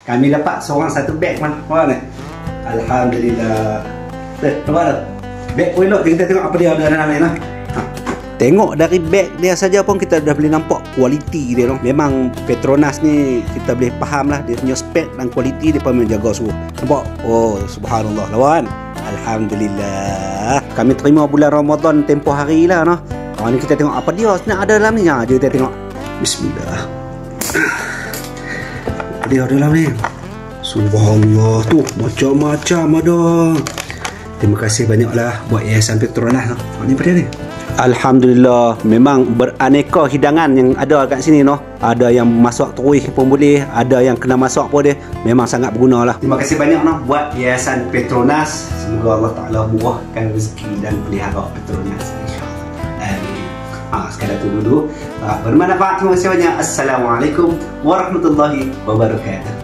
Kami dapat seorang satu beg mana? Alhamdulillah. Nampak tak? Beg pun elok. Kita tengok apa dia ada dalam ni lah. Tengok dari beg dia saja pun kita dah boleh nampak kualiti dia noh. Memang Petronas ni kita boleh faham lah dia punya spek dan kualiti dia pun menjaga semua. Nampak? Oh, subhanallah lawan. Alhamdulillah. Kami terima bulan Ramadan tempoh hari lah noh. Ni kita tengok apa dia sebenarnya ada dalam ni. Jom kita tengok. Bismillah. Apa dia ada dalam ni? Subhanallah. Tu macam-macam ada. Terima kasih banyaklah buat Yayasan Petronas. Ni apa dia ni? Alhamdulillah, memang beraneka hidangan yang ada kat sini noh. Ada yang masak terus pun boleh, ada yang kena masak pun dia. Memang sangat berguna lah. Terima kasih banyak noh buat Yayasan Petronas. Semoga Allah Ta'ala murahkan rezeki dan pelihara Petronas, insya-Allah. Amin. Sekadar tu dulu. Bermanfaat. Terima kasih banyak. Assalamualaikum warahmatullahi wabarakatuh.